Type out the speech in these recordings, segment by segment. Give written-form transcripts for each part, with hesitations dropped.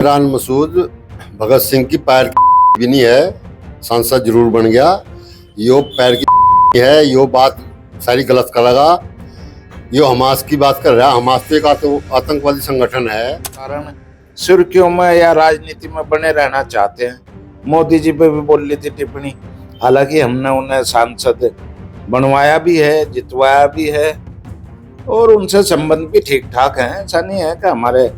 इमरान मसूद भगत सिंह की पैर की भी नहीं है, सांसद जरूर बन गया। यो पैर की है, यो बात सारी गलत करेगा। यो हमास की बात कर रहा है। हमास तो एक आतंकवादी संगठन है। कारण सुर्खियों में या राजनीति में बने रहना चाहते हैं। मोदी जी पे भी बोल ली थी टिप्पणी, हालांकि हमने उन्हें सांसद बनवाया भी है, जितवाया भी है और उनसे संबंध भी ठीक ठाक है। ऐसा नहीं है कि हमारे,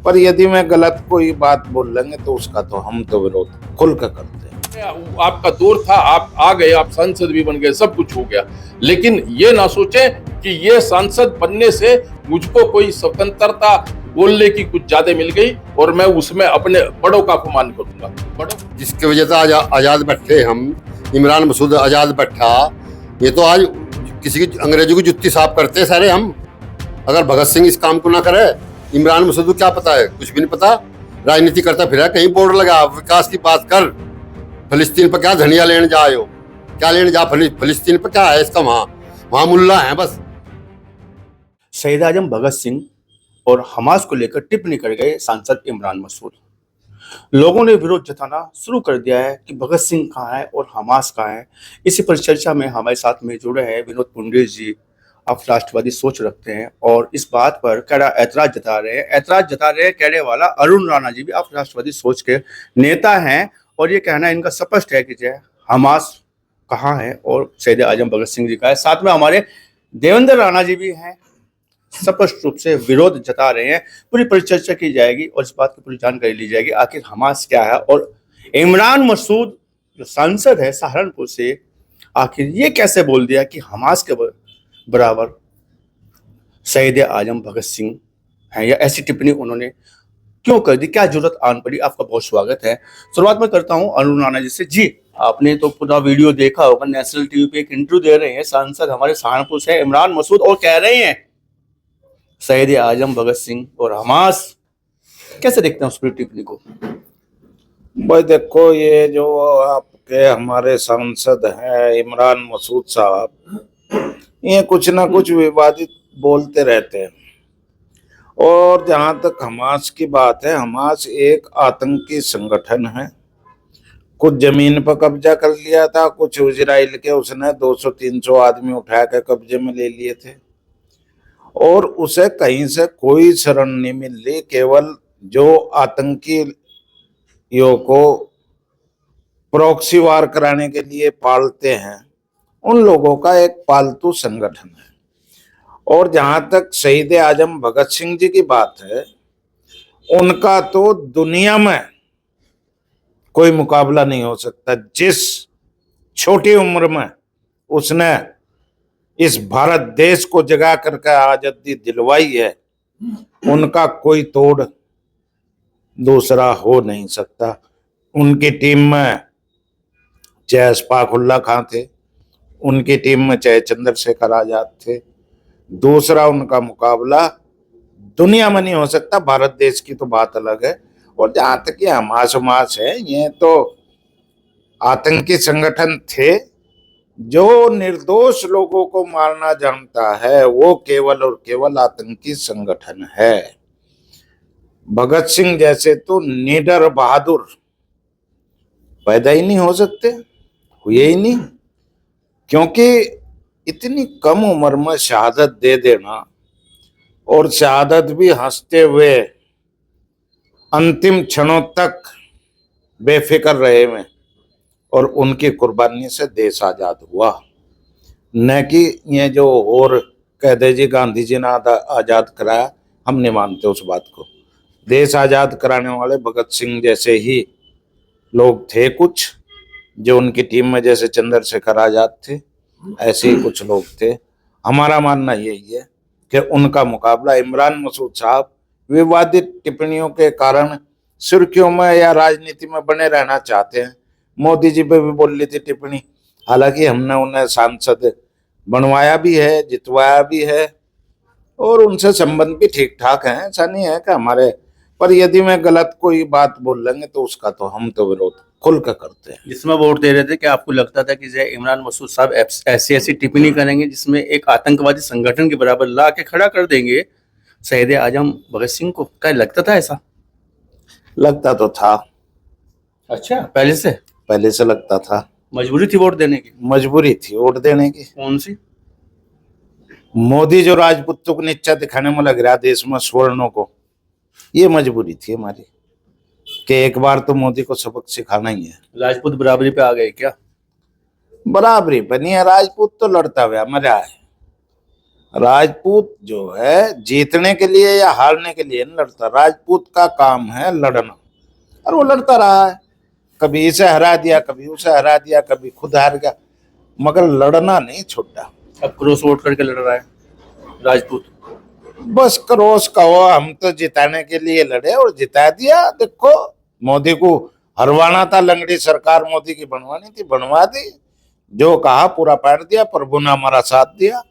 पर यदि मैं गलत कोई बात बोल लेंगे तो उसका तो हम तो विरोध खुल कर करते हैं। आपका दौर था, आप आ गए, आप सांसद भी बन गए, सब कुछ हो गया, लेकिन ये ना सोचें कि ये सांसद बनने से मुझको कोई स्वतंत्रता बोलने की कुछ ज्यादा मिल गई और मैं उसमें अपने बड़ों का अपमान करूंगा। बड़ों जिसकी वजह से आजाद बैठे हम, इमरान मसूद आजाद बैठा। ये तो आज किसी की अंग्रेजों की जुत्ती साफ करते हैं सारे हम। अगर भगत सिंह इस काम को ना करे, इमरान मसूद को क्या पता है? कुछ भी नहीं पता। राजनीति करता फिरा, कहीं बोर्ड लगा, विकास की बात कर। फिलिस्तीन पर क्या धनिया लेने जा हो? क्या लेने जा? फिलिस्तीन पर क्या है इसका? वहां मुल्ला है बस। शहीद आजम भगत सिंह और हमास को लेकर टिप्पणी कर गए सांसद इमरान मसूद। लोगों ने विरोध जताना शुरू कर दिया है कि भगत सिंह कहाँ है और हमास कहाँ है। इसी पर चर्चा में हमारे साथ में जुड़े हैं विनोद पुंडे जी। आप राष्ट्रवादी सोच रखते हैं और इस बात पर कड़ा ऐतराज जता रहे हैं। कहने वाला अरुण राणा जी भी आप राष्ट्रवादी सोच के नेता हैं और ये कहना इनका स्पष्ट है कि जय हमास कहाँ है और शहीद आजम भगत सिंह जी का है। साथ में हमारे देवेंद्र राणा जी भी हैं, स्पष्ट रूप से विरोध जता रहे हैं। पूरी परिचर्चा की जाएगी और इस बात की पूरी जानकारी ली जाएगी आखिर हमास क्या है और इमरान मसूद जो सांसद है सहारनपुर से, आखिर ये कैसे बोल दिया कि हमास के बराबर शहीद आजम भगत सिंह है, या ऐसी टिप्पणी उन्होंने क्यों कर दी, क्या जरूरत आन पड़ी। आपका बहुत स्वागत है। शुरुआत में करता हूं अरुण राणा जी से। जी, आपने तो पूरा वीडियो देखा होगा, नेशनल टीवी पे एक इंटरव्यू दे रहे हैं सांसद हमारे सहारनपुर से इमरान मसूद और कह रहे हैं शहीद आजम भगत सिंह और हमास। कैसे देखते हैं उस टिप्पणी को? भाई देखो, ये जो आपके हमारे सांसद हैं इमरान मसूद साहब, ये कुछ ना कुछ विवादित बोलते रहते हैं। और जहां तक हमास की बात है, हमास एक आतंकी संगठन है। कुछ जमीन पर कब्जा कर लिया था, कुछ इजराइल के उसने 200-300 आदमी उठा के कब्जे में ले लिए थे और उसे कहीं से कोई शरण नहीं मिल रही। केवल जो आतंकियों को प्रॉक्सी वार कराने के लिए पालते हैं, उन लोगों का एक पालतू संगठन है। और जहां तक शहीद आजम भगत सिंह जी की बात है, उनका तो दुनिया में कोई मुकाबला नहीं हो सकता। जिस छोटी उम्र में उसने इस भारत देश को जगा करके आजादी दिलवाई है, उनका कोई तोड़ दूसरा हो नहीं सकता। उनकी टीम में चाहे अशफाक उल्ला खां थे, उनकी टीम में चाहे चंद्रशेखर आजाद थे, दूसरा उनका मुकाबला दुनिया में नहीं हो सकता। भारत देश की तो बात अलग है। और जहां तक ये हमास है, ये तो आतंकी संगठन थे। जो निर्दोष लोगों को मारना जानता है वो केवल और केवल आतंकी संगठन है। भगत सिंह जैसे तो निडर बहादुर पैदा ही नहीं हो सकते, हुए ही नहीं। क्योंकि इतनी कम उम्र में शहादत दे देना, और शहादत भी हंसते हुए, अंतिम क्षणों तक बेफिक्र रहे में, और उनकी कुर्बानी से देश आजाद हुआ। न कि ये जो और कह दे जी गांधी जी ने आजाद कराया, हम नहीं मानते उस बात को। देश आजाद कराने वाले भगत सिंह जैसे ही लोग थे कुछ, जो उनकी टीम में जैसे चंद्रशेखर आजाद थे, ऐसे ही कुछ लोग थे। हमारा मानना यही है कि उनका मुकाबला इमरान मसूद साहब विवादित टिप्पणियों के कारण सुर्खियों में या राजनीति में बने रहना चाहते हैं। मोदी जी पे भी बोल ली थी टिप्पणी, हालांकि हमने उन्हें सांसद बनवाया भी है, जितवाया भी है और उनसे संबंध भी ठीक ठाक है। ऐसा नहीं है कि हमारे, पर यदि मैं गलत कोई बात बोल लेंगे तो उसका तो हम तो विरोध खुल कर करते हैं। जिसमें वोट दे रहे थे कि आपको लगता था कि जय इमरान मसूद साहब ऐसी टिप्पणी करेंगे जिसमें एक आतंकवादी संगठन के बराबर ला के खड़ा कर देंगे शहीद आजम भगत सिंह को, क्या लगता था ऐसा? लगता तो था, अच्छा, पहले से लगता था। मजबूरी थी वोट देने की? मजबूरी थी वोट देने की। कौन सी? मोदी जो राजपूतों को नीचा दिखाने में लग रहा देश में सवर्णों को, ये मजबूरी थी हमारी कि एक बार तो मोदी को सबक सिखाना ही है। राजपूत बराबरी पे आ गए क्या? बराबरी बनी है, राजपूत तो लड़ता हुआ मजा है। राजपूत जो है जीतने के लिए या हारने के लिए नहीं लड़ता, राजपूत का काम है लड़ना, और वो लड़ता रहा है। कभी इसे हरा दिया, कभी उसे हरा दिया, कभी खुद हार गया, मगर लड़ना नहीं छोड़ा। अब क्रॉस वोट करके लड़ रहा है राजपूत। बस क्रॉस कहो, हम तो जिताने के लिए लड़े और जिता दिया। देखो मोदी को हरवाना था, लंगड़ी सरकार मोदी की बनवानी थी, बनवा दी। जो कहा पूरा पाट दिया, प्रभु ने हमारा साथ दिया।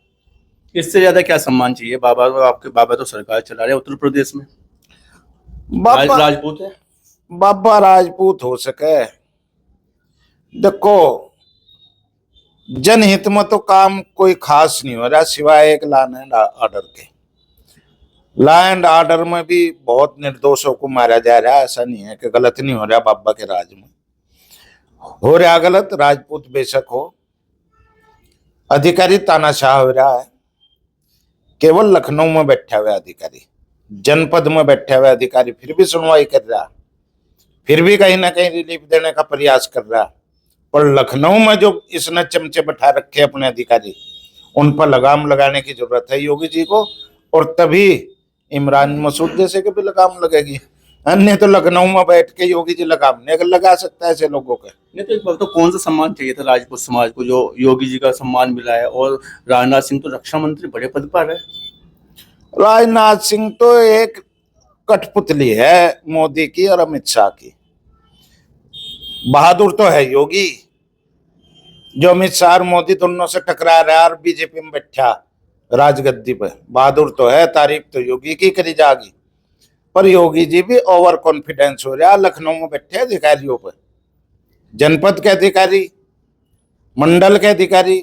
इससे ज्यादा क्या सम्मान चाहिए? आपके बाबा तो सरकार चला रहे हैं उत्तर प्रदेश में, बाबा राजपूत है। बाबा राजपूत हो सके, देखो जनहित में तो काम कोई खास नहीं हो रहा सिवाय एक लॉ एंड ऑर्डर के। लॉ एंड ऑर्डर में भी बहुत निर्दोषों को मारा जा रहा है, ऐसा नहीं है कि गलत नहीं हो रहा। बाबा के राज में हो रहा गलत, राजपूत बेशक हो, अधिकारी तानाशाह हो रहा है। केवल लखनऊ में बैठा हुआ अधिकारी, जनपद में बैठा हुआ अधिकारी फिर भी सुनवाई कर रहा, फिर भी कहीं ना कहीं रिलीफ देने का प्रयास कर रहा। पर लखनऊ में जो इसने चमचे बैठा रखे अपने अधिकारी, उन पर लगाम लगाने की जरूरत है योगी जी को, और तभी इमरान मसूद जैसे के भी लगाम लगेगी। अन्य तो लखनऊ में बैठ के योगी जी लगाम नहीं लगा सकता ऐसे लोगों के। नहीं तो एक बात, तो कौन सा सम्मान चाहिए था राजपूत समाज को जो योगी जी का सम्मान मिला है? और राजनाथ सिंह तो रक्षा मंत्री बड़े पद पर है। राजनाथ सिंह तो एक कठपुतली है मोदी की और अमित शाह की। बहादुर तो है योगी, जो अमित शाह और मोदी दोनों से टकरा रहा है और बीजेपी में बैठा राजगद्दी पर। बहादुर तो है, तारीफ तो योगी की करी जाएगी। पर योगी जी भी ओवर कॉन्फिडेंस हो रहा लखनऊ में बैठे अधिकारियों पर। जनपद के अधिकारी, मंडल के अधिकारी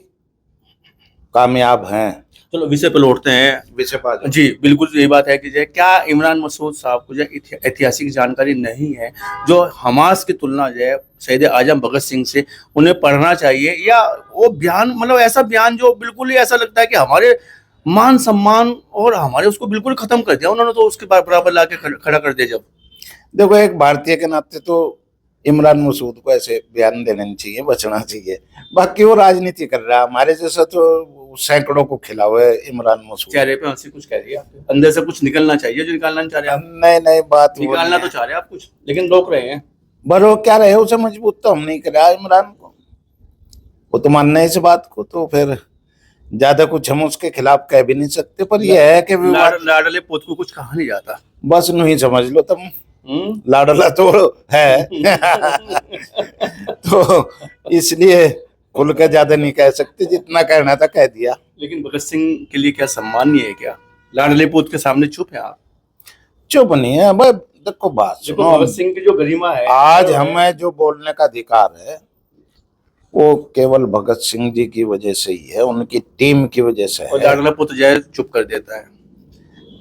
कामयाब हैं। चलो विषय पे लौटते हैं। विषय पर जी बिल्कुल यही बात है कि जो क्या इमरान मसूद साहब को जो ऐतिहासिक जानकारी नहीं है, जो हमास की तुलना जो है शहीद आजम भगत सिंह से, उन्हें पढ़ना चाहिए, या वो बयान मतलब ऐसा बयान जो बिल्कुल ही ऐसा लगता है कि हमारे मान सम्मान और हमारे उसको बिल्कुल खत्म कर दिया उन्होंने, तो उसके बराबर लाके खड़ा कर दिया। जब देखो एक भारतीय के नाते तो इमरान मसूद को ऐसे बयान देना नहीं चाहिए, बचना चाहिए। बाकी वो राजनीति कर रहा है, हमारे जैसा तो सैकड़ों को खिला हुआ है इमरान मसूद। चेहरे पे हंसी कुछ कह रही है, अंदर से कुछ निकलना चाहिए जो निकालना नहीं चाह रहे आप। नहीं बात निकालना तो चाह रहे हैं आप कुछ, लेकिन रोक रहे हैं। बरो क्या रहे उसे मजबूत तो हम नहीं करा इमरान को, वो तो मानना है इस बात को, तो फिर ज्यादा कुछ हम उसके खिलाफ कह भी नहीं सकते। पर यह है कि लाडले पोत को कुछ कहा नहीं जाता, बस नहीं समझ लो तुम, लाडला तो है तो इसलिए खुल के ज्यादा नहीं कह सकते, जितना कहना था कह दिया। लेकिन भगत सिंह के लिए क्या सम्मान नहीं है क्या? लाडले पोत के सामने चुप है आप? चुप नहीं है भाई, देखो बात सुनो, भगत सिंह की जो गरिमा है, आज हमें जो बोलने का अधिकार है वो केवल भगत सिंह जी की वजह से ही है, उनकी टीम की वजह से और है। लाडला पोत जय चुप कर देता है,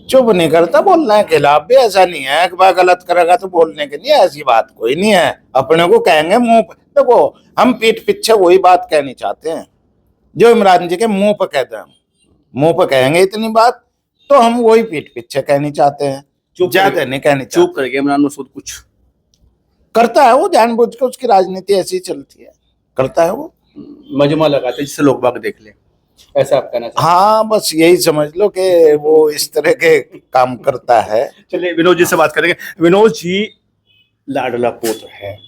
चुप नहीं करता, बोलने के खिलाफ भी ऐसा नहीं है। एक बार गलत करेगा तो बोलने के लिए ऐसी बात कोई नहीं है, अपने को कहेंगे मुंह पे। देखो हम पीठ पीछे वही बात कहनी चाहते हैं जो इमरान जी के मुंह पे कहते हैं, मुंह पे कहेंगे इतनी बात तो हम वही पीठ पीछे कहनी चाहते हैं, ज्यादा नहीं कहनी चाहते। चुप करके इमरान मसूद कुछ करता है वो जानबूझ के, उसकी राजनीति ऐसी चलती है, करता है वो, मजमा लगाते जिससे लोग बाग देख ले, ऐसा आप कहना चाहते हैं? हाँ बस यही समझ लो कि वो इस तरह के काम करता है। चलिए विनोद जी से बात करेंगे। विनोद जी, लाडला पोत है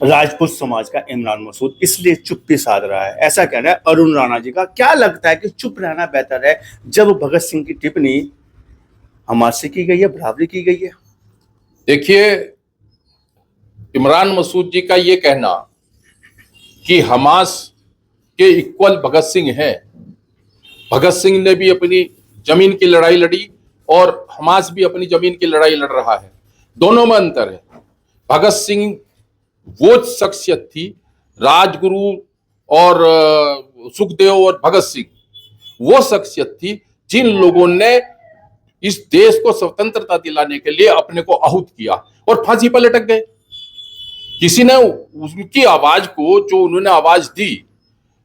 राजपूत समाज का इमरान मसूद, इसलिए चुप्पी साध रहा है, ऐसा कहना है अरुण राणा जी का। क्या लगता है कि चुप रहना बेहतर है जब भगत सिंह की टिप्पणी हमारे से की गई है, बराबरी की गई है? देखिए, इमरान मसूद जी का ये कहना कि हमास के इक्वल भगत सिंह है, भगत सिंह ने भी अपनी जमीन की लड़ाई लड़ी और हमास भी अपनी जमीन की लड़ाई लड़ रहा है, दोनों में अंतर है। भगत सिंह वो शख्सियत थी, राजगुरु और सुखदेव और भगत सिंह वो शख्सियत थी जिन लोगों ने इस देश को स्वतंत्रता दिलाने के लिए अपने को आहूत किया। और फांसी पर लटक गए। किसी ने उनकी आवाज को, जो उन्होंने आवाज दी,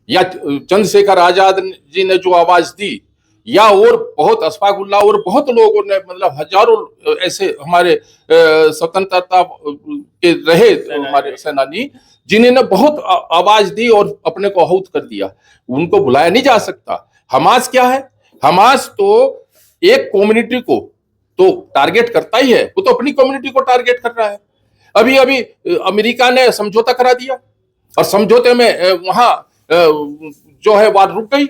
या चंद्रशेखर आजाद जी ने जो आवाज दी, या और बहुत अशफाकुल्लाह और बहुत लोगों ने, मतलब हजारों ऐसे हमारे स्वतंत्रता के रहे हमारे सेनानी, जिन्होंने बहुत आवाज दी और अपने को आहूत कर दिया, उनको बुलाया नहीं जा सकता। हमास क्या है? हमास तो एक कम्युनिटी को तो टारगेट करता ही है, वो तो अपनी कम्युनिटी को टारगेट कर रहा है। अभी अभी अमेरिका ने समझौता करा दिया और समझौते में वहां जो है वार रुक गई,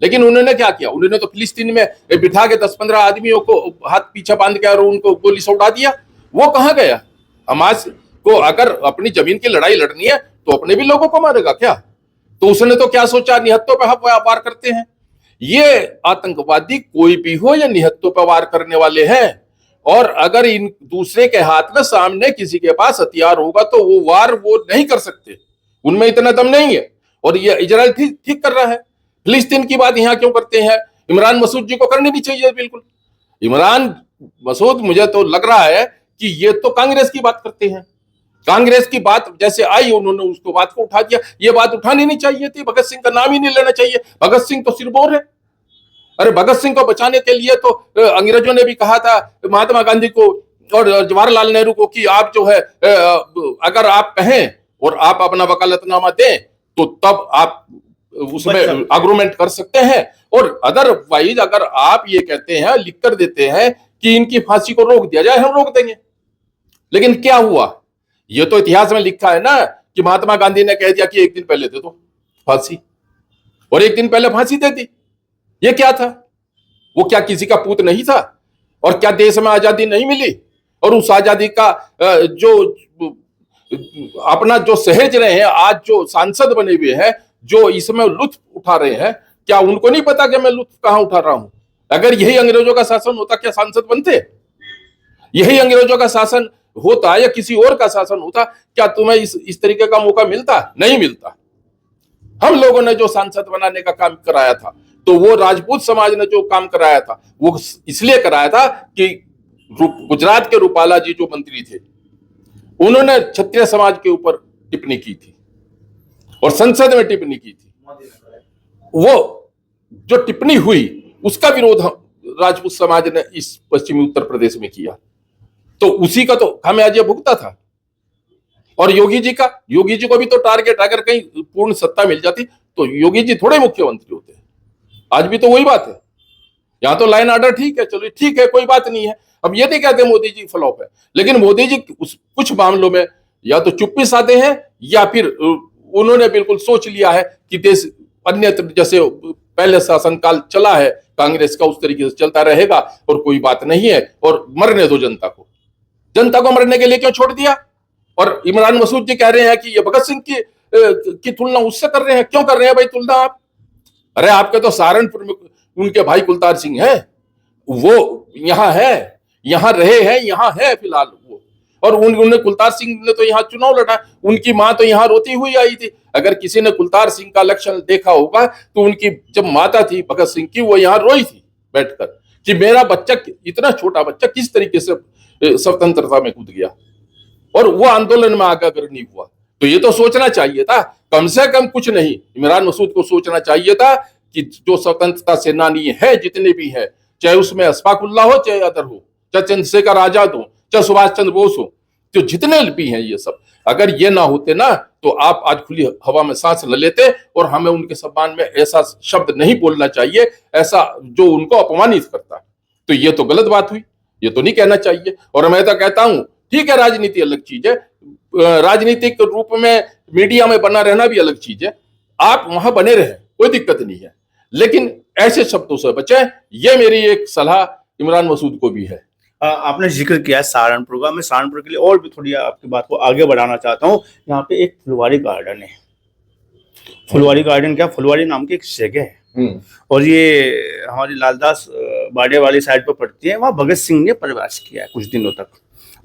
लेकिन उन्होंने क्या किया? उन्होंने तो फिलिस्तीन में बिठा के 10-15 आदमियों को हाथ पीछे बांध के और उनको गोली से उड़ा दिया। वो कहां गया? हमास को अगर अपनी जमीन की लड़ाई लड़नी है तो अपने भी लोगों को मारेगा क्या? तो उसने तो क्या सोचा, निहत्तों पे हम वार करते हैं। ये आतंकवादी कोई भी हो, या निहत्तों पे वार करने वाले हैं, और अगर इन दूसरे के हाथ में सामने किसी के पास हथियार होगा तो वो वार वो नहीं कर सकते, उनमें इतना दम नहीं है। और ये इजराइल ठीक कर रहा है। फिलिस्तीन की बात यहां क्यों करते हैं? इमरान मसूद जी को करनी नहीं चाहिए बिल्कुल। इमरान मसूद, मुझे तो लग रहा है कि ये तो कांग्रेस की बात करते हैं। कांग्रेस की बात जैसे आई, उन्होंने उसको बात को उठा दिया। ये बात उठानी नहीं चाहिए थी, भगत सिंह का नाम ही नहीं लेना चाहिए। भगत सिंह तो सिरमौर है। अरे भगत सिंह को बचाने के लिए तो अंग्रेजों ने भी कहा था महात्मा गांधी को और जवाहरलाल नेहरू को कि आप जो है अगर आप कहें और आप अपना वकालतनामा दें तो तब आप उसमें आर्गुमेंट कर सकते हैं, और अदरवाइज अगर आप ये कहते हैं, लिख कर देते हैं कि इनकी फांसी को रोक दिया जाए, हम रोक देंगे। लेकिन क्या हुआ? ये तो इतिहास में लिखा है ना कि महात्मा गांधी ने कह दिया कि एक दिन पहले दे दो फांसी, और एक दिन पहले फांसी दे दी। ये क्या था? वो क्या किसी का पूत नहीं था? और क्या देश में आजादी नहीं मिली? और उस आजादी का जो अपना जो सहेज रहे हैं, आज जो सांसद बने हुए हैं, जो इसमें लुत्फ उठा रहे हैं, क्या उनको नहीं पता कि मैं लुत्फ कहां उठा रहा हूं? अगर यही अंग्रेजों का शासन होता, क्या सांसद बनते? यही अंग्रेजों का शासन होता या किसी और का शासन होता, क्या तुम्हें इस तरीके का मौका मिलता? नहीं मिलता। हम लोगों ने जो सांसद बनाने का काम कराया था, तो वो राजपूत समाज ने जो काम कराया था, वो इसलिए कराया था कि गुजरात के रूपाला जी जो मंत्री थे, उन्होंने क्षत्रिय समाज के ऊपर टिप्पणी की थी और संसद में टिप्पणी की थी। वो जो टिप्पणी हुई, उसका विरोध राजपूत समाज ने इस पश्चिमी उत्तर प्रदेश में किया, तो उसी का तो खामियाजा भुगता था। और योगी जी को भी तो टारगेट, अगर कहीं पूर्ण सत्ता मिल जाती तो योगी जी थोड़े मुख्यमंत्री होते। आज भी तो वही बात है। यहां तो लाइन ऑर्डर ठीक है, चलो ठीक है, कोई बात नहीं है। अब ये नहीं कहते मोदी जी फ्लॉप है, लेकिन मोदी जी कुछ मामलों में या तो चुप्पी साधे हैं, या फिर उन्होंने बिल्कुल सोच लिया है कि देश अन्यत्र जैसे पहले शासनकाल चला है कांग्रेस का, उस तरीके से चलता रहेगा और कोई बात नहीं है, और मरने दो जनता को मरने के लिए क्यों छोड़ दिया? और इमरान मसूद जी कह रहे हैं कि ये भगत सिंह की तुलना उससे कर रहे हैं। क्यों कर रहे हैं भाई तुलना आप? अरे आपके तो सहारनपुर में उनके भाई कुलतार सिंह है, वो यहाँ है, यहाँ रहे हैं, यहाँ है फिलहाल वो, और उन्होंने कुलतार सिंह ने तो यहाँ चुनाव लड़ा। उनकी मां तो यहाँ रोती हुई आई थी। अगर किसी ने कुलतार सिंह का लक्षण देखा होगा तो उनकी जब माता थी भगत सिंह की, वो यहाँ रोई थी बैठकर कि मेरा बच्चा, इतना छोटा बच्चा किस तरीके से स्वतंत्रता में कूद गया, और वो आंदोलन में आगे अगर नहीं हुआ। तो ये तो सोचना चाहिए था, कम से कम कुछ नहीं, इमरान मसूद को सोचना चाहिए था कि जो स्वतंत्रता सेनानी है जितने भी हैं, चाहे उसमें अशफाकुल्लाह हो, चाहे अदर हो, चाहे चंद्रशेखर आजाद हो, चाहे सुभाष चंद्र बोस हो, जो जितने भी हैं ये सब, अगर ये ना होते ना तो आप आज खुली हवा में सांस ले लेते। और हमें उनके सम्मान में ऐसा शब्द नहीं बोलना चाहिए, ऐसा जो उनको अपमानित करता है। तो ये तो गलत बात हुई, ये तो नहीं कहना चाहिए। और मैं तो कहता हूं ठीक है, राजनीति अलग चीज है, राजनीतिक रूप में मीडिया में बना रहना भी अलग चीज है, आप वहां बने रहे, कोई दिक्कत नहीं है, लेकिन ऐसे शब्दों से बचें। ये मेरी एक सलाह इमरान मसूद को भी है। आपने जिक्र किया है सहारनपुर का, मैं सहारनपुर के लिए और भी थोड़ी आपकी बात को आगे बढ़ाना चाहता हूँ। यहाँ पे एक फुलवारी गार्डन है, फुलवारी गार्डन क्या, फुलवारी नाम की एक जगह है, और ये हमारी लालदास बाड़े वाली साइड पर पड़ती है। वहाँ भगत सिंह ने प्रवास किया है कुछ दिनों तक।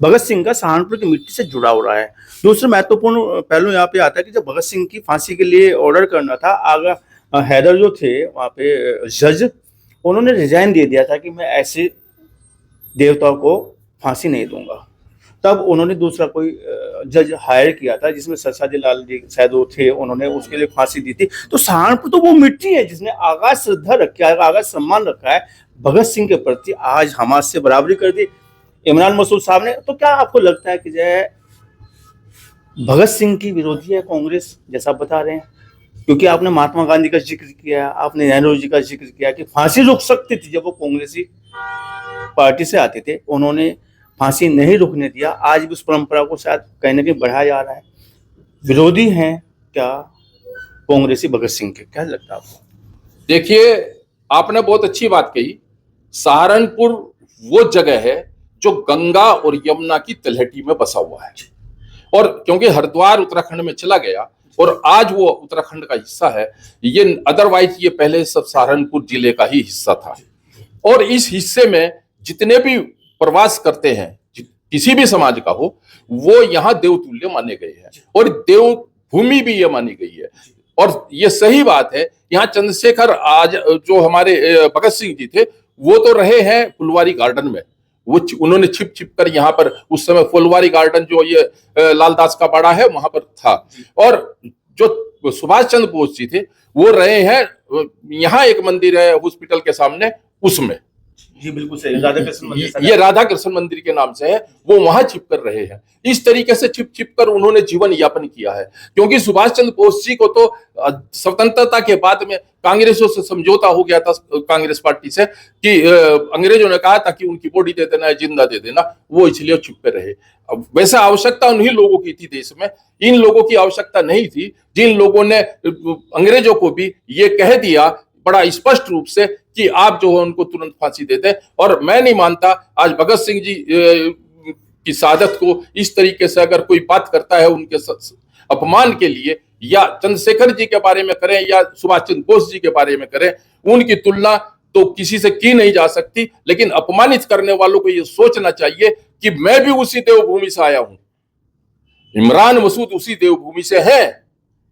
भगत सिंह का सहारनपुर की मिट्टी से जुड़ा हो रहा है। दूसरा महत्वपूर्ण पहलू यहाँ पे आता है कि जब भगत सिंह की फांसी के लिए ऑर्डर करना था, आगा हैदर जो थे वहाँ पे जज, उन्होंने रिजाइन दे दिया था कि मैं ऐसे देवताओं को फांसी नहीं दूंगा। तब उन्होंने दूसरा कोई जज हायर किया था जिसमें सरसादी लाल जी शायद वो थे, उन्होंने उसके लिए फांसी दी थी। तो सहारनपुर तो वो मिट्टी है जिसने आगाज श्रद्धा रखी है, आगाज सम्मान रखा है भगत सिंह के प्रति, आज हमास से बराबरी कर दी इमरान मसूद साहब ने। तो क्या आपको लगता है कि जो भगत सिंह की विरोधी है कांग्रेस, जैसा आप बता रहे हैं? क्योंकि आपने महात्मा गांधी का जिक्र किया, आपने नेहरू जी का जिक्र किया कि फांसी रुक सकती थी जब वो कांग्रेसी पार्टी से आते थे, उन्होंने फांसी नहीं रुकने दिया। आज भी उस परंपरा को शायद कहीं ना कहीं बढ़ाया जा रहा है। विरोधी हैं क्या कांग्रेसी भगत सिंह के? क्या लगता है आपको? देखिए, आपने बहुत अच्छी बात कही। सहारनपुर वो जगह है जो गंगा और यमुना की तलहटी में बसा हुआ है, और क्योंकि हरिद्वार उत्तराखंड में चला गया और आज वो उत्तराखंड का हिस्सा है, ये अदरवाइज ये पहले सब सहारनपुर जिले का ही हिस्सा था। और इस हिस्से में जितने भी प्रवास करते हैं, किसी भी समाज का हो, वो यहाँ देवतुल्य माने गए हैं और देवभूमि भी ये मानी गई है। और ये सही बात है। यहाँ चंद्रशेखर आज जो हमारे भगत सिंह जी थे, वो तो रहे हैं फुलवारी गार्डन में। वो उन्होंने छिप छिप कर यहाँ पर, उस समय फुलवारी गार्डन जो ये लालदास का बाड़ा है वहां पर था। और जो सुभाष चंद्र बोस जी थे वो रहे हैं, यहाँ एक मंदिर है हॉस्पिटल के सामने, उसमें। जी बिल्कुल सही, राधा कृष्ण मंदिर, ये राधा कृष्ण मंदिर के नाम से है, वो वहां छिप कर रहे हैं। इस तरीके से छिप छिप कर उन्होंने जीवन यापन किया है। क्योंकि सुभाष चंद्र बोस जी को तो स्वतंत्रता के बाद में कांग्रेसों से समझौता हो गया था, कांग्रेस पार्टी से, कि अंग्रेजों ने कहा था कि उनकी बॉडी दे देना, जिंदा दे देना, वो इसलिए छुप कर रहे। अब वैसे आवश्यकता उन्हीं लोगों की थी देश में, इन लोगों की आवश्यकता नहीं थी जिन लोगों ने अंग्रेजों को भी ये कह दिया बड़ा स्पष्ट रूप से कि आप जो है उनको तुरंत फांसी दे दें। और मैं नहीं मानता आज भगत सिंह जी की शहादत को इस तरीके से अगर कोई बात करता है उनके अपमान के लिए, या चंद्रशेखर जी के बारे में करें या सुभाष चंद्र बोस जी के बारे में करें, उनकी तुलना तो किसी से की नहीं जा सकती। लेकिन अपमानित करने वालों को यह सोचना चाहिए कि मैं भी उसी देवभूमि से आया हूं, इमरान मसूद उसी देवभूमि से है।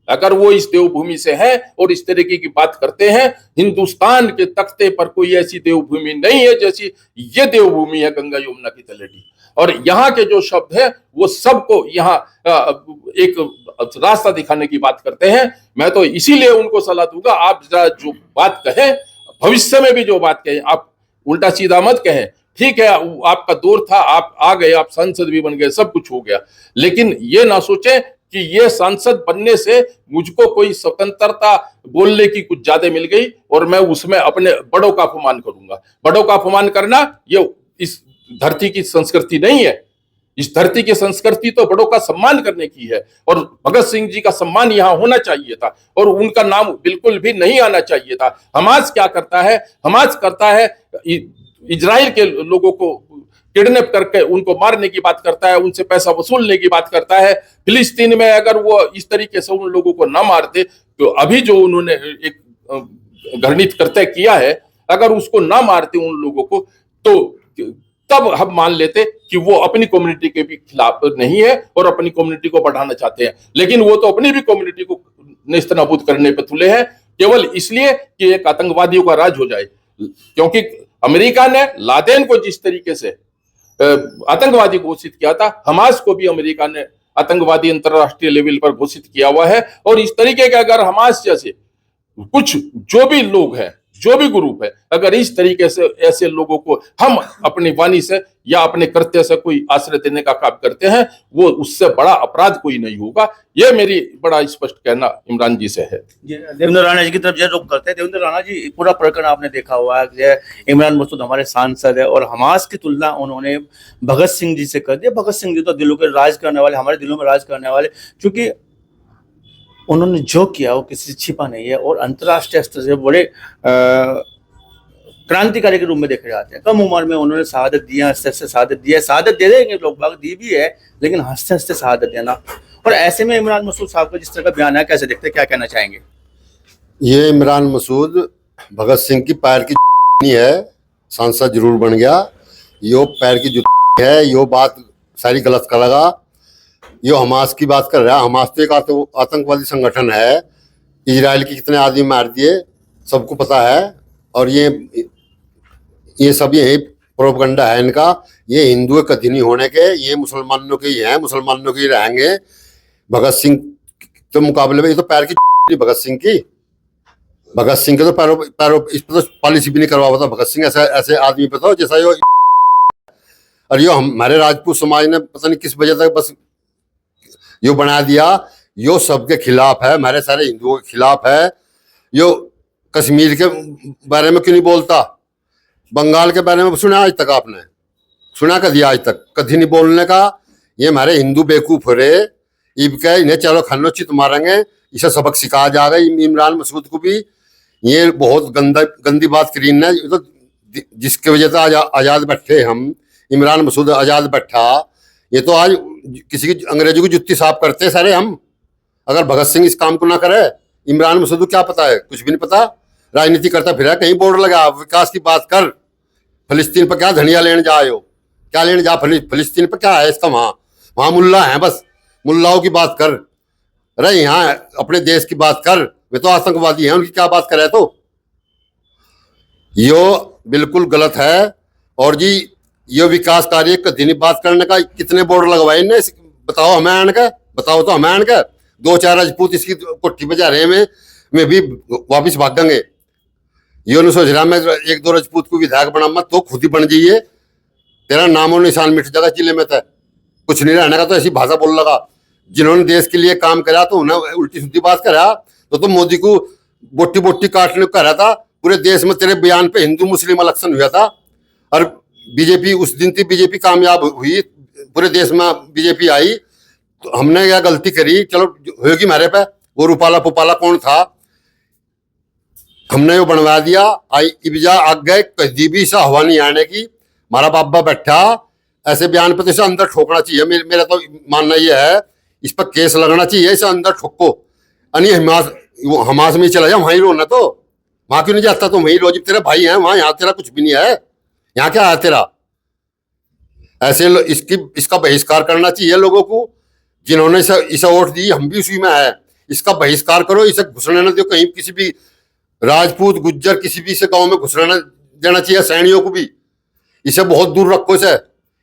अगर वो इस देवभूमि से है और इस तरीके की बात करते हैं, हिंदुस्तान के तख्ते पर कोई ऐसी देवभूमि नहीं है जैसी ये देवभूमि है गंगा यमुना की तलहटी। और यहाँ के जो शब्द है वो सबको यहाँ एक रास्ता दिखाने की बात करते हैं। मैं तो इसीलिए उनको सलाह दूंगा, आप जरा जो बात कहें, भविष्य में भी जो बात कहें, आप उल्टा सीधा मत कहें। ठीक है, आपका दौर था, आप आ गए, आप सांसद भी बन गए, सब कुछ हो गया, लेकिन ये ना सोचें कि ये सांसद बनने से मुझको कोई स्वतंत्रता बोलने की कुछ ज्यादा मिल गई और मैं उसमें अपने बड़ों का अपमान करूंगा। बड़ों का अपमान करना ये इस धरती की संस्कृति नहीं है। इस धरती की संस्कृति तो बड़ों का सम्मान करने की है, और भगत सिंह जी का सम्मान यहाँ होना चाहिए था और उनका नाम बिल्कुल भी नहीं आना चाहिए था। हमास क्या करता है? हमास करता है इजराइल के लोगों को किडनैप करके उनको मारने की बात करता है, उनसे पैसा वसूलने की बात करता है। फिलिस्तीन में अगर वो इस तरीके से उन लोगों को ना मारते तो अभी जो उन्होंने एक घृणित कृत्य किया है, अगर उसको ना मारते उन लोगों को, तो तब हम मान लेते कि वो अपनी कम्युनिटी के भी खिलाफ नहीं है और अपनी कम्युनिटी को बढ़ाना चाहते हैं। लेकिन वो तो अपनी भी कम्युनिटी को नेस्तनाबूद करने पर तुले हैं, केवल इसलिए कि एक आतंकवादियों का राज हो जाए। क्योंकि अमेरिका ने लादेन को जिस तरीके से आतंकवादी घोषित किया था, हमास को भी अमेरिका ने आतंकवादी अंतरराष्ट्रीय लेवल पर घोषित किया हुआ है। और इस तरीके के अगर हमास जैसे कुछ जो भी लोग हैं, जो भी ग्रुप है, अगर इस तरीके से ऐसे लोगों को हम अपनी वाणी से या अपने कृत्य से कोई आश्रय देने का काम करते हैं, वो उससे बड़ा अपराध कोई नहीं होगा। ये मेरी बड़ा स्पष्ट कहना इमरान जी से है। देवेंद्र राणा जी की तरफ रुख करते हैं। देवेंद्र राणा जी, पूरा प्रकरण आपने देखा हुआ है, इमरान मसूद हमारे सांसद है और हमास की तुलना उन्होंने भगत सिंह जी से कर दी। भगत सिंह जी तो दिलों के राज करने वाले, हमारे दिलों में राज करने वाले, क्योंकि उन्होंने जो किया वो किसी से छिपा नहीं है और अंतर्राष्ट्रीय स्तर से बड़े क्रांतिकारी के रूप में देखे जाते हैं। कम उम्र में उन्होंने शहादत दी, हंसते हंसते शहादत दी है, शहादत दे देंगे लोग बाग, दी भी है, लेकिन हंसते हंसते शहादत देना। और ऐसे में इमरान मसूद साहब का जिस तरह का बयान है, कैसे देखते हैं, क्या कहना चाहेंगे? ये इमरान मसूद भगत सिंह की पैर की नहीं है, सांसद जरूर बन गया, यो पैर की जुती है, यो बात सारी गलत कर लगा। यो हमास की बात कर रहा है। हमास तो एक आतंकवादी संगठन है, इजराइल के कितने आदमी मार दिए सबको पता है, और ये सब यही प्रोपगंडा है इनका। ये हिंदू कभी नहीं होने के, ये मुसलमानों के ही हैं, मुसलमानों के ही रहेंगे। भगत सिंह के मुकाबले में ये तो पैर की भगत सिंह की, भगत सिंह के तो पैरों पैरों इस पर तो पॉलिसी भी नहीं करवा पाता भगत सिंह ऐसे ऐसे आदमी पे तो, जैसा यो। और यो हमारे राजपूत समाज ने पता नहीं किस वजह तक बस यो बना दिया, यो सबके खिलाफ है, हमारे सारे हिंदुओं के खिलाफ है। यो कश्मीर के बारे में क्यों नहीं बोलता, बंगाल के बारे में सुना आज तक आपने, सुना कभी आज तक, कभी नहीं बोलने का। ये हमारे हिंदू बेवकूफ हो रहे, इनके इन्हें चलो खन्नो चित मारेंगे, इसे सबक सिखा जाएगा इमरान मसूद को भी। ये बहुत गंदी बात करी ने, तो जिसकी वजह से आज आज़ाद बैठे हम, इमरान मसूद आज़ाद बैठा, ये तो आज किसी की अंग्रेजों की जुत्ती साफ करते सारे हम। अगर भगत सिंह इस काम को ना करे, इमरान मसूद को क्या पता है, कुछ भी नहीं पता, राजनीति करता फिर कहीं बोर्ड लगा, विकास की बात कर। फिलिस्तीन पर क्या धनिया लेने जाए हो, क्या लेने जा, फिलिस्तीन पर क्या है इसका, वहां वहां मुल्ला है, बस मुल्लाओं की बात कर। अरे यहाँ अपने देश की बात कर, वे तो आतंकवादी हैं, उनकी क्या बात करे। तो यो बिल्कुल गलत है। और जी ये विकास कार्य कभी नहीं बात करने का, कितने बोर्ड लगवाए इनने, बताओ हमें आने का, बताओ तो हमें आने का। 2-4 राजपूत इसकी कोठी बजा रहे में भी वापिस भागेंगे। यो नहीं सोच रहा मैं 1-2 राजपूत को विधायक बना, मत तो खुद ही बन जाइए, तेरा नाम और निशान मिट जाएगा जिले में, तय कुछ नहीं रहने का। तो ऐसी भाषा बोल लगा, जिन्होंने देश के लिए काम करा तो उन्हें उल्टी सीधी बात करा, तो मोदी को बोटी बोटी काटने को करा था। पूरे देश में तेरे बयान पे हिंदू मुस्लिम इलेक्शन हुआ था, और बीजेपी उस दिन थी, बीजेपी कामयाब हुई, पूरे देश में बीजेपी आई। तो हमने क्या गलती करी, चलो होगी हमारे पे, वो रूपाला पुपाला कौन था, हमने वो बनवा दिया। आई इब्जा आग गए, कभी भी सा हवा नहीं आने की। हमारा बाबा बैठा ऐसे बयान पे तो इसे अंदर ठोकना चाहिए, मेरा तो मानना यह है, इस पर केस लगना चाहिए, इसे अंदर ठोको। अनी हमास में चला जाओ, वहीं रोना, तो वहां क्यों नहीं जाता, तो वहीं रो, जब तेरा भाई है वहां, यहाँ तेरा कुछ भी नहीं है, यहाँ क्या है तेरा। ऐसे इसका बहिष्कार करना चाहिए लोगों को, जिन्होंने इसे वोट दी, हम भी उसी में है। इसका बहिष्कार करो, इसे घुसने न दो कहीं, किसी भी राजपूत गुज्जर किसी भी से गांव में घुसने न देना चाहिए, सैनियों को भी। इसे बहुत दूर रखो,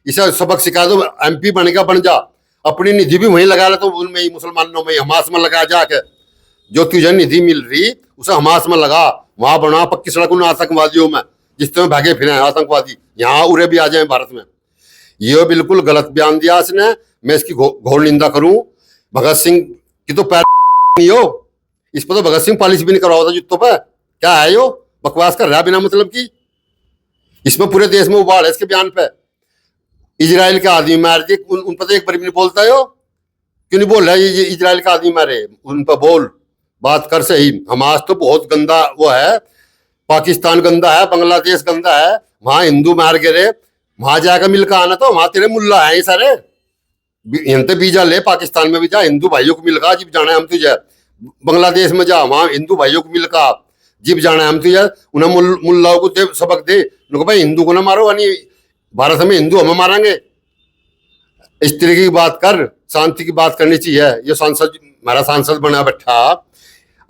इसे सबक सिखा दो, MP बनेगा बन जा, अपनी निधि भी वहीं लगा ले, तो उनमें ही मुसलमानों में हमास में लगा जाके, जो तुझे निधि मिल रही उसे हमास में लगा, वहां बना पक्की सड़क उन आतंकवादियों में जिसमें भागे फिरे आतंकवादी, यहाँ उरे भी आ जाए भारत में। ये बिल्कुल गलत बयान दिया इसने, मैं इसकी घोर निंदा करूं। भगत सिंह की तो पैर नहीं हो, इस पर तो भगत सिंह पॉलिसी भी नहीं करवा होता जुत्तों पर, क्या है यो बकवास कर रहा बिना मतलब की। इसमें पूरे देश में उबाल है इसके बयान पे। इजराइल के आदमी मार दिए, उन पर तो एक बार भी नहीं बोलता है, क्यों नहीं बोल रहा है ये इजराइल का आदमी मारे, उन पर बोल, बात कर सही। हमास तो बहुत गंदा वो है, पाकिस्तान गंदा है, बांग्लादेश गंदा है, वहां हिंदू मार गिरे, वहां जाकर मिलकर आना, तो वहां तेरे मुल्ला है सारे, यहाँ बीजा ले, पाकिस्तान में भी जा, हिंदू भाइयों को मिलकर जिब जाना है हम तुझे, बांग्लादेश में जा, वहां हिंदू भाइयों को मिलकर जिब जाना है हम तुझे, उन्हें मुल्लाओं को दे सबक दे, उनको भाई हिंदू को ना मारो, यानी भारत में हिंदू हमें मारेंगे। इस तरीके की बात कर, शांति की बात करनी चाहिए। ये सांसद हमारा सांसद बना बैठा,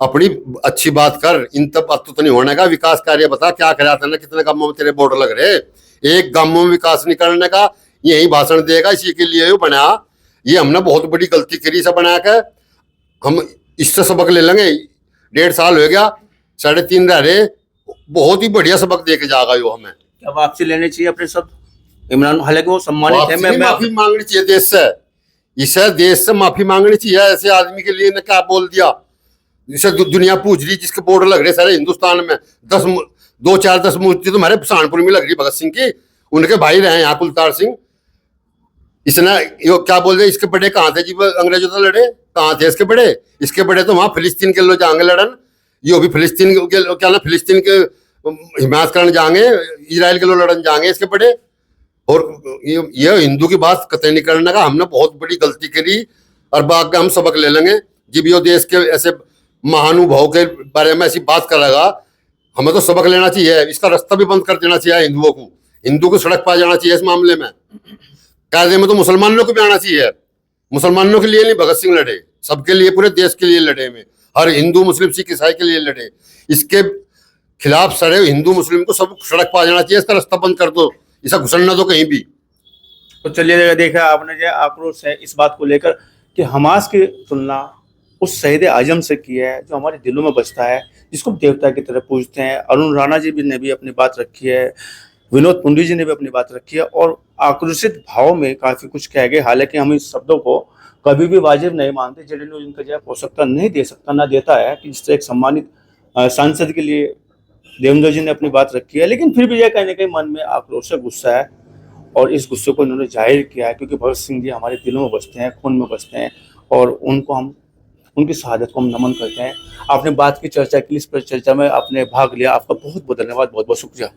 अपनी अच्छी बात कर, इन तब बात तो नहीं होने का। विकास कार्य बता क्या करा था, कितने गांवों में तेरे बोर्ड लग रहे, एक गांवों में विकास नहीं करने का, यही भाषण देगा, इसी के लिए ये बना। ये हमने बहुत बड़ी गलती करी से बना कर, हम इससे सबक ले लेंगे। 1.5 साल हो गया, 3.5 रह रहे, बहुत ही बढ़िया सबक दे के जाएगा यो हमें। क्या वापसी लेने चाहिए अपने सब इमरान, हालांकि वो सम्मानित है, मैं माफी मांगनी चाहिए देश से, इसे देश से माफी मांगनी चाहिए। ऐसे आदमी के लिए ने क्या बोल दिया, जिसे दुनिया पूछ रही, जिसके बोर्ड लग रहे सारे हिंदुस्तान में, 10 मूर्ति तो हमारे सहारनपुर में लग रही भगत सिंह की, उनके भाई रहे यहाँ कुलतार सिंह। इसने यो क्या बोल रहे, इसके बड़े कहाँ थे जी अंग्रेजों से लड़े, कहाँ थे इसके बड़े, इसके बड़े तो वहां फिलिस्तीन के लोग जाएंगे लड़न, यो भी फिलिस्तीन के क्या ना, फिलिस्तीन के हिमायत करने जाएंगे, इजराइल के लोग लड़न जाएंगे इसके बड़े। और ये हिंदू की बात कतई नहीं करने का, हमने बहुत बड़ी गलती करी, और बाद में हम सबक ले लेंगे। जब यो देश के ऐसे महानुभाव के बारे में ऐसी बात करेगा, हमें तो सबक लेना चाहिए, इसका रास्ता भी बंद कर देना चाहिए हिंदुओं को, हिंदू को सड़क पर जाना चाहिए इस मामले में। कायदे में तो मुसलमानों को भी आना चाहिए, मुसलमानों के लिए नहीं भगत सिंह लड़े, सबके लिए, पूरे देश के लिए लड़े में, हर हिंदू मुस्लिम सिख ईसाई के लिए लड़े। इसके खिलाफ सारे हिंदू मुस्लिम को सब सड़क पर आ जाना चाहिए, इसका रास्ता बंद कर दो, ऐसा घुसड़ना तो कहीं भी। तो चलिए, देखा आपने जो आक्रोश है इस बात को लेकर कि हमास की तुलना उस शहीद आजम से की है जो हमारे दिलों में बसता है, जिसको हम देवता की तरह पूजते हैं। अरुण राणा जी भी ने भी अपनी बात रखी है, विनोद पुंडी जी ने भी अपनी बात रखी है और आक्रोशित भाव में काफी कुछ कह गए। हालांकि हम इस शब्दों को कभी भी वाजिब नहीं मानते। जेडी न्यूज इनका जो है पोषकता नहीं दे सकता, ना देता है कि जिससे एक सम्मानित सांसद के लिए देवेंद्र जी ने अपनी बात रखी है। लेकिन फिर भी यह कहीं ना कहीं मन में आक्रोश है, गुस्सा है और इस गुस्से को इन्होंने जाहिर किया है क्योंकि भगत सिंह जी हमारे दिलों में बसते हैं, खून में बसते हैं और उनको हम उनकी शहादत को हम नमन करते हैं। आपने बात की, चर्चा की, इस पर चर्चा में आपने भाग लिया, आपका बहुत बहुत धन्यवाद, बहुत बहुत शुक्रिया।